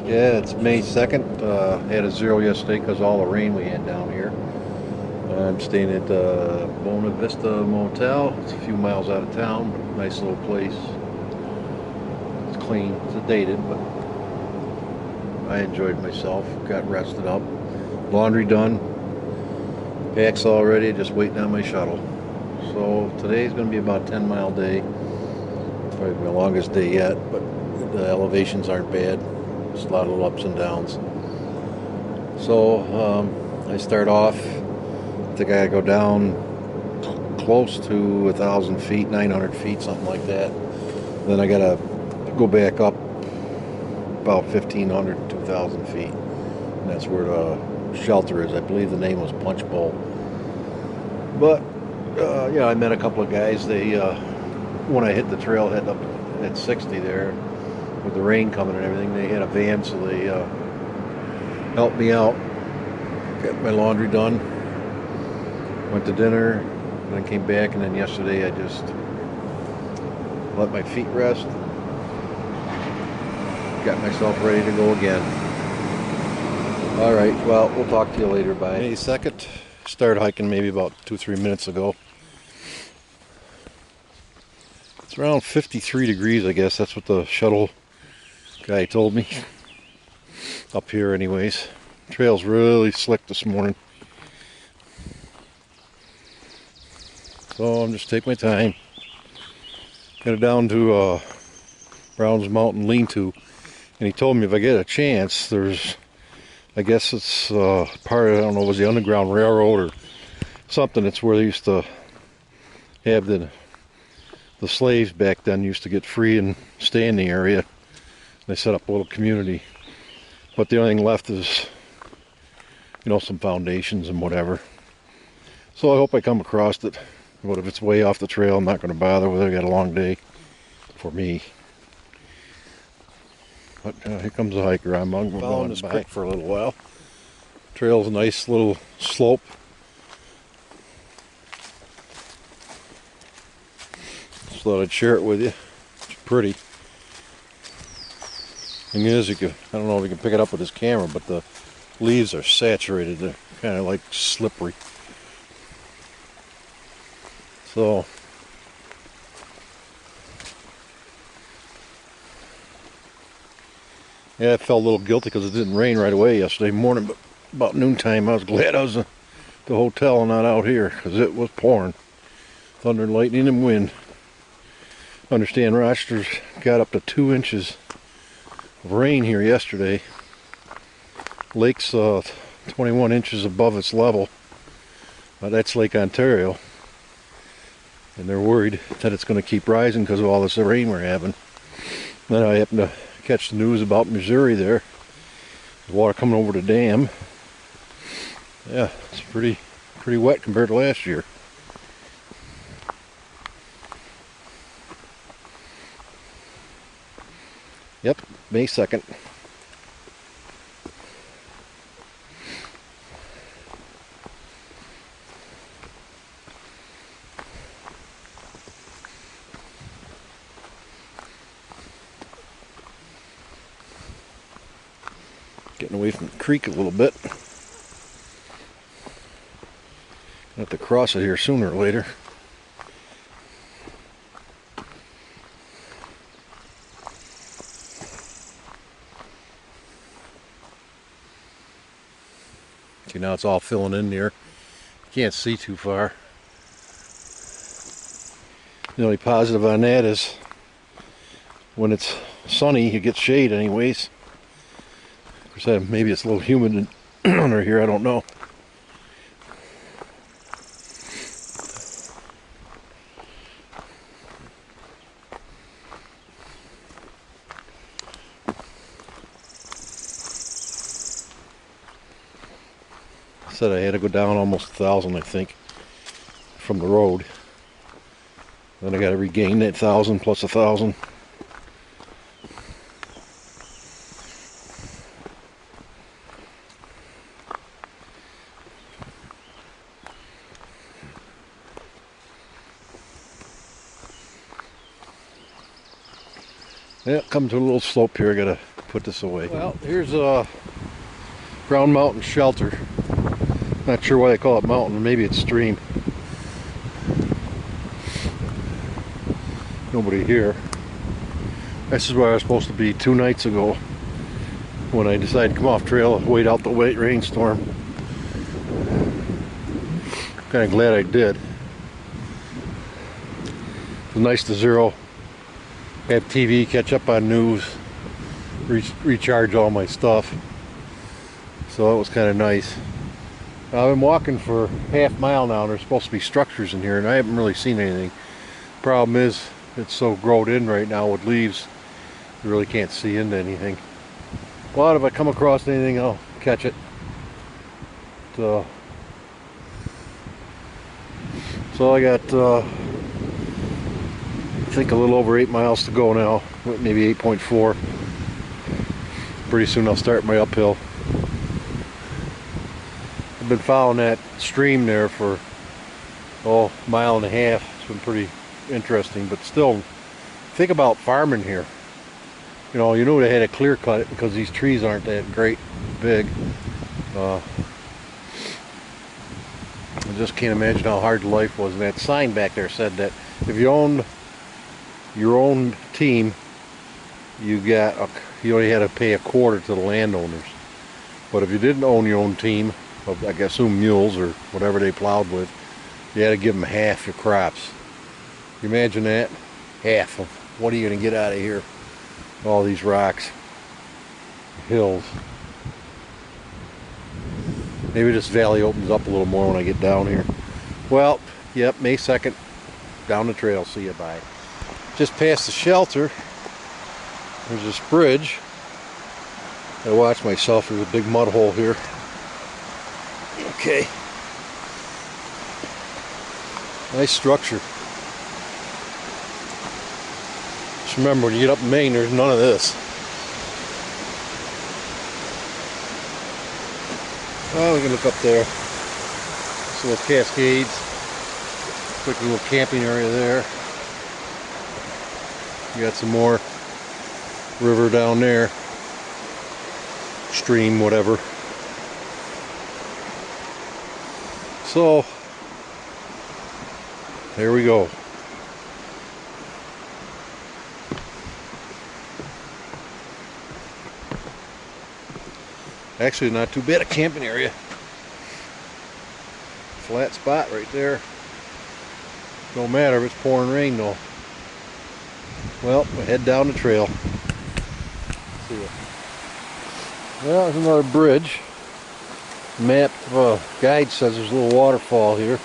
Yeah, it's May 2nd. Had a zero yesterday because all the rain we had down here. I'm staying at Bona Vista Motel. It's a few miles out of town, but nice little place. It's clean. It's dated, but I enjoyed myself. Got rested up. Laundry done. Pack's all ready. Just waiting on my shuttle. So today's going to be about a 10-mile day. Probably my longest day yet, but the elevations aren't bad. Just a lot of little ups and downs. So I start off. I think I gotta go down close to 1,000 feet, 900 feet, something like that. Then I gotta go back up about 1,500, 2,000 feet. And that's where the shelter is. I believe the name was Punchbowl. But yeah, I met a couple of guys. They when I hit the trailhead up at 60 there, with the rain coming and everything, they had a van, so they helped me out. Got my laundry done. Went to dinner, and then came back, and then yesterday I just let my feet rest. Got myself ready to go again. Alright, well, we'll talk to you later. Bye. May 2nd. Started hiking maybe about 2-3 minutes ago. It's around 53 degrees, I guess. That's what the shuttle guy told me. Up here anyways. Trail's really slick this morning. So I'm just taking my time. Got it down to Brown's Mountain Lean-To, and he told me if I get a chance, there's, I guess it's part of, I don't know, it was the Underground Railroad or something. It's where they used to have the slaves back then used to get free and stay in the area. They set up a little community, but the only thing left is, you know, some foundations and whatever. So I hope I come across it. But if it's way off the trail, I'm not going to bother with it. I got a long day for me. But here comes the hiker. I'm following this creek for a little while. Trail's a nice little slope. Just thought I'd share it with you. It's pretty. Thing is, I don't know if you can pick it up with this camera, but the leaves are saturated. They're kind of like slippery. So yeah, I felt a little guilty because it didn't rain right away yesterday morning, but about noontime I was glad I was at the hotel and not out here because it was pouring. Thunder, lightning, and wind. Understand Rochester's got up to 2 inches of rain here yesterday. Lake's 21 inches above its level. That's Lake Ontario. And they're worried that it's going to keep rising because of all this rain we're having. Then I happened to catch the news about Missouri there. There's water coming over the dam. Yeah, it's pretty wet compared to last year. Yep, May 2nd. Getting away from the creek a little bit. I have to cross it here sooner or later. See, now it's all filling in there. You can't see too far. The only positive on that is when it's sunny, you get shade anyways. Of course, maybe it's a little humid under here, I don't know. Said I had to go down almost 1,000, I think, from the road. Then I got to regain that 1,000 plus 1,000. Yeah, come to a little slope here. I gotta put this away. Well, here's a Punchbowl Shelter. Not sure why they call it mountain. Maybe it's stream. Nobody here. This is where I was supposed to be 2 nights ago when I decided to come off trail and wait out the rainstorm. Kind of glad I did. It was nice to zero, have TV, catch up on news, recharge all my stuff. So it was kind of nice. I've been walking for half mile now. There's supposed to be structures in here and I haven't really seen anything. Problem is it's so growed in right now with leaves, you really can't see into anything. But if I come across anything, I'll catch it. So I got I think a little over 8 miles to go now, maybe 8.4. Pretty soon I'll start my uphill. I've been following that stream there for a mile and a half. It's been pretty interesting, but still, think about farming here. You know they had to clear cut it because these trees aren't that great big. I just can't imagine how hard life was. And that sign back there said that if you owned your own team, you only had to pay a quarter to the landowners. But if you didn't own your own team of, I assume, mules or whatever they plowed with, you had to give them half your crops. You imagine that? Half of what are you going to get out of here? All these rocks, hills. Maybe this valley opens up a little more when I get down here. Well, yep, May 2nd, down the trail. See you, bye. Just past the shelter, there's this bridge. I watch myself, there's a big mud hole here. Okay. Nice structure. Just remember, when you get up in Maine, there's none of this. Oh, we can look up there. Some little cascades. Quick little camping area there. You got some more river down there. Stream, whatever. So, there we go. Actually, not too bad a camping area. Flat spot right there. Don't matter if it's pouring rain though. Well, we head down the trail. See ya. Well, there's another bridge. Map guide says there's a little waterfall here.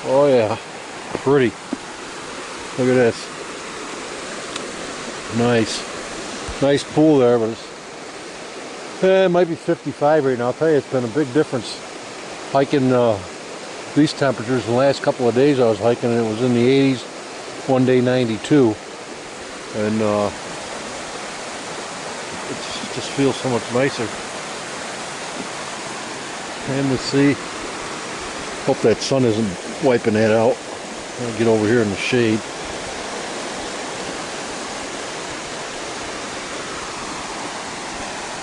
Oh yeah, pretty. Look at this. Nice pool there, but it might be 55 right now. I'll tell you, it's been a big difference hiking these temperatures. The last couple of days I was hiking and it was in the 80s. One day 92, and it just feels so much nicer. And the sea. Hope that sun isn't wiping that out. I'll get over here in the shade.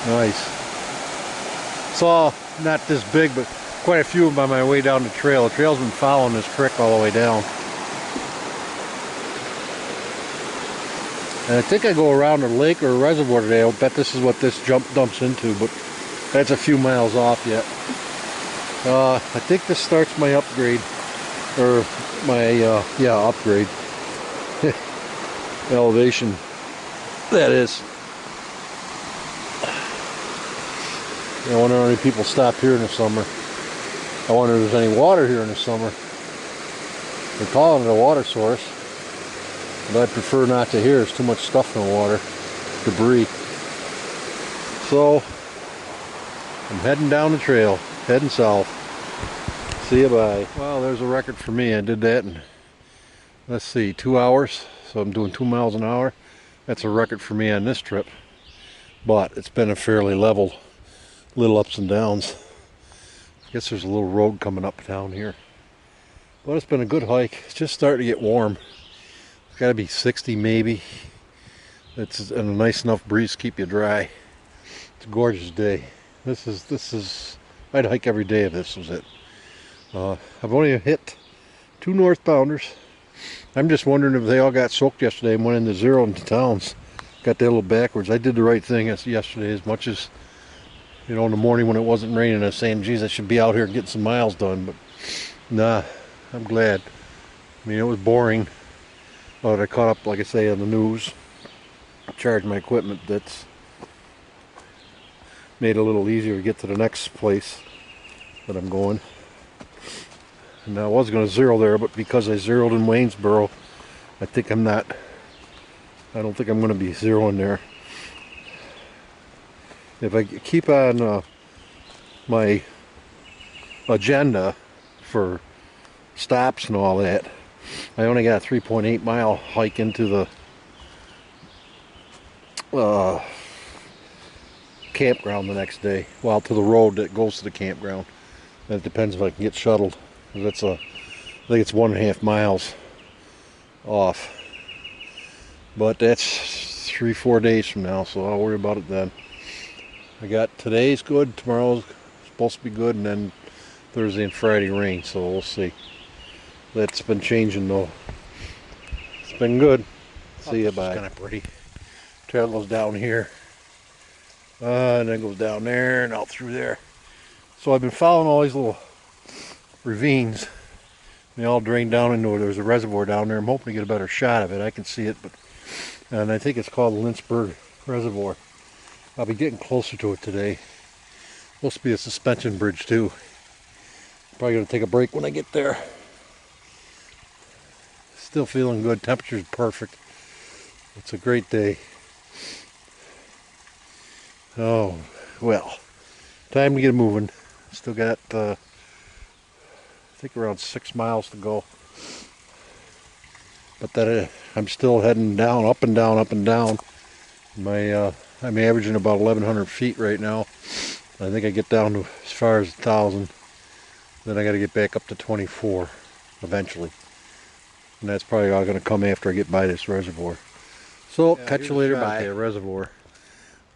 Nice. Saw not this big, but quite a few of them on my way down the trail. The trail's been following this creek all the way down. And I think I go around a lake or a reservoir today. I'll bet this is what this dumps into, but that's a few miles off yet. I think this starts my upgrade, or my, upgrade. Elevation, that is. I wonder how many people stop here in the summer. I wonder if there's any water here in the summer. They're calling it a water source, but I prefer not to hear. There's too much stuff in the water, debris. So, I'm heading down the trail, heading south. See you, bye. Well, there's a record for me. I did that in, let's see, 2 hours. So I'm doing 2 miles an hour. That's a record for me on this trip. But it's been a fairly level, little ups and downs. I guess there's a little road coming up down here. But it's been a good hike. It's just starting to get warm. It's got to be 60 maybe. It's a nice enough breeze to keep you dry. It's a gorgeous day. This is I'd hike every day if this was it. I've only hit 2 northbounders. I'm just wondering if they all got soaked yesterday and went into zero into towns. Got that a little backwards. I did the right thing yesterday, as much as, you know, in the morning when it wasn't raining, I was saying, geez, I should be out here getting some miles done. But nah, I'm glad. I mean, it was boring, but I caught up, like I say, on the news. Charged my equipment. That's made it a little easier to get to the next place that I'm going. And I was going to zero there, but because I zeroed in Waynesboro, I think I'm not. I don't think I'm going to be zeroing there. If I keep on my agenda for stops and all that, I only got a 3.8 mile hike into the campground the next day. Well, to the road that goes to the campground. And it depends if I can get shuttled. That's I think it's 1.5 miles off. But that's 3-4 days from now, so I'll worry about it then. I got today's good, tomorrow's supposed to be good, and then Thursday and Friday rain, so we'll see. That's been changing though. It's been good. See you, bye. It's kind of pretty. Trail goes down here, and then goes down there and out through there. So I've been following all these little ravines. They all drain down into it. There's a reservoir down there. I'm hoping to get a better shot of it. I can see it, and I think it's called the Lynchburg Reservoir. I'll be getting closer to it today. Supposed to be a suspension bridge too. Probably gonna take a break when I get there. Still feeling good. Temperature's perfect. It's a great day. Oh, well. Time to get moving. Still got, I think, around 6 miles to go. But that I'm still heading down, up and down, up and down. I'm averaging about 1,100 feet right now. I think I get down to as far as 1,000. Then I got to get back up to 24 eventually. And that's probably all going to come after I get by this reservoir. So, yeah, catch you later. Bye. Reservoir.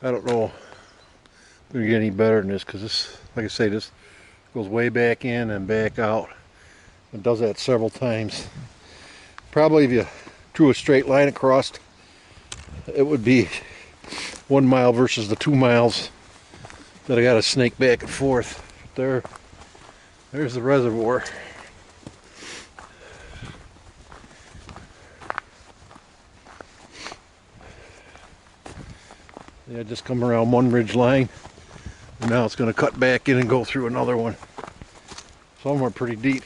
I don't know if we're going to get any better than this, because this, like I say, this goes way back in and back out. It does that several times. Probably if you drew a straight line across, it would be 1 mile versus the 2 miles that I got to snake back and forth. There's the reservoir. Yeah, just come around one ridge line, and now it's going to cut back in and go through another one. Some of them are pretty deep,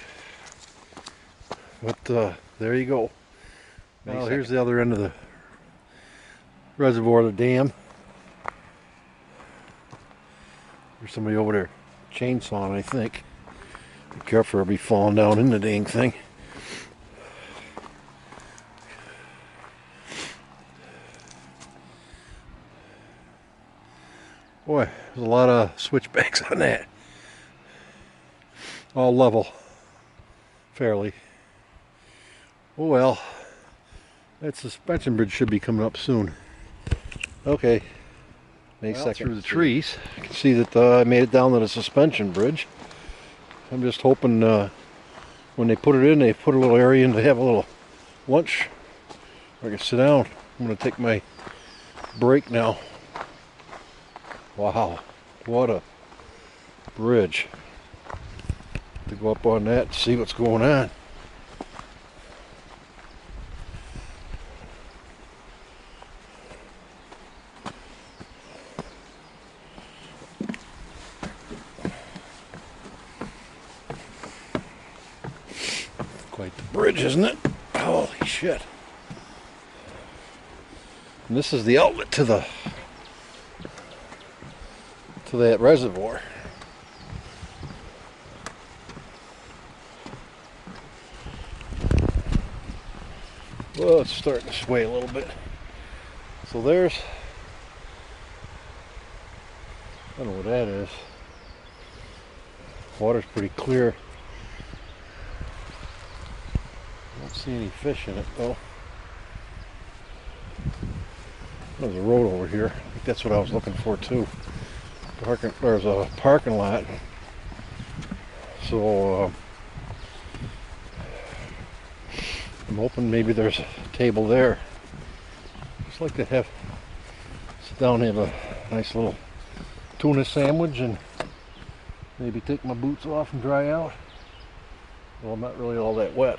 but there you go. Well, here's the other end of the reservoir, the dam. There's somebody over there chainsawing, I think. Be careful, I'll be falling down in the dang thing. Boy, there's a lot of switchbacks on that. All level, fairly. Oh well, that suspension bridge should be coming up soon. Okay, May 2nd. Through the trees, you can see that I made it down to the suspension bridge. I'm just hoping when they put it in, they put a little area in to have a little lunch where I can sit down. I'm going to take my break now. Wow, what a bridge. To go up on that and see what's going on. Quite the bridge, isn't it? Holy shit. And this is the outlet to that reservoir. Well, it's starting to sway a little bit. So there's, I don't know what that is. Water's pretty clear. I don't see any fish in it though. There's a road over here. I think that's what I was looking for too. There's a parking lot. So I'm hoping maybe there's a table there. Just like to sit down and have a nice little tuna sandwich and maybe take my boots off and dry out. Well, I'm not really all that wet.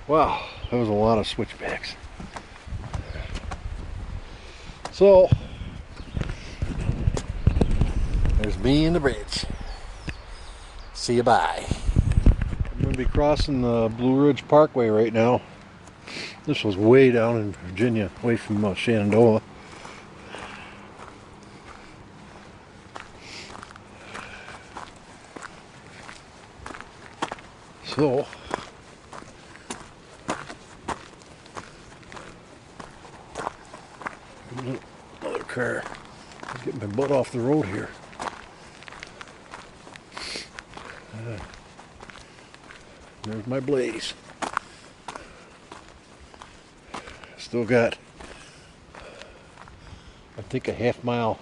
Wow, that was a lot of switchbacks. So, there's me and the bridge. See you bye. I'm going to be crossing the Blue Ridge Parkway right now. This was way down in Virginia, away from Shenandoah. So, another car. I'm getting my butt off the road here. There's my blaze. Still got, I think, a half mile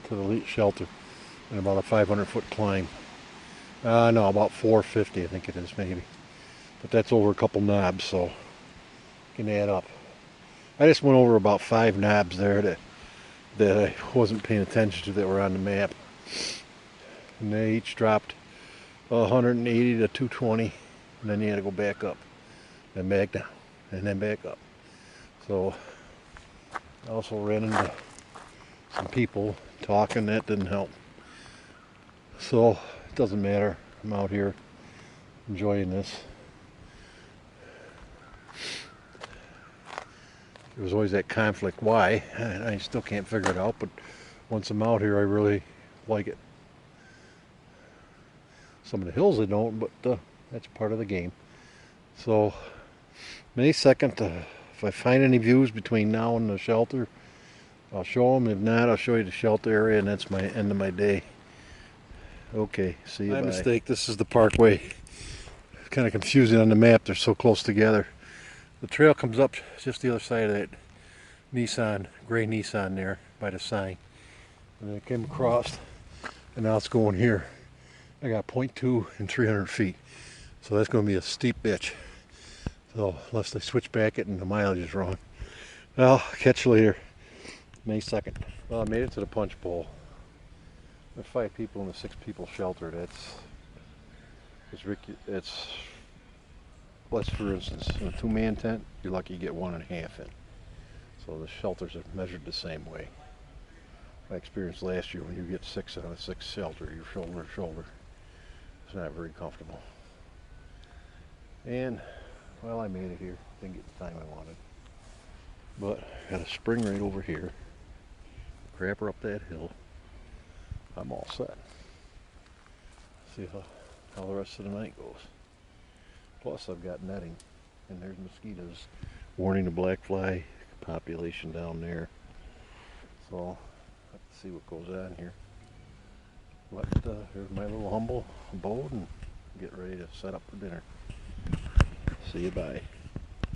to the shelter and about a 500-foot climb. No, about 450, I think it is, maybe. But that's over a couple knobs, so you can add up. I just went over about 5 knobs there that I wasn't paying attention to that were on the map. And they each dropped 180 to 220, and then you had to go back up, then back down, and then back up. So I also ran into some people talking. That didn't help. So it doesn't matter. I'm out here enjoying this. There was always that conflict. Why? I still can't figure it out, but once I'm out here, I really like it. Some of the hills I don't, but that's part of the game. So May 2nd, if I find any views between now and the shelter, I'll show them. If not, I'll show you the shelter area, and that's my end of my day. Okay, see you. My mistake. This is the parkway. It's kind of confusing on the map. They're so close together. The trail comes up just the other side of that Nissan, gray Nissan there by the sign. And then it came across, and now it's going here. I got 0.2 and 300 feet. So that's going to be a steep bitch. So unless they switch back it and the mileage is wrong. Well, catch you later. May 2nd. Well, I made it to the Punchbowl. There's 5 people in a 6-people shelter. Let's for instance, in a 2-man tent, you're lucky you get 1.5 in. So the shelters are measured the same way. I experienced last year when you get 6 on a 6 shelter, you're shoulder to shoulder. It's not very comfortable. And, well, I made it here. Didn't get the time I wanted. But I got a spring right over here. Crapper up that hill. I'm all set. See how the rest of the night goes. Plus I've got netting, and there's mosquitoes. Warning the black fly population down there. So let's see what goes on here. But here's my little humble abode, and get ready to set up for dinner. See you, bye.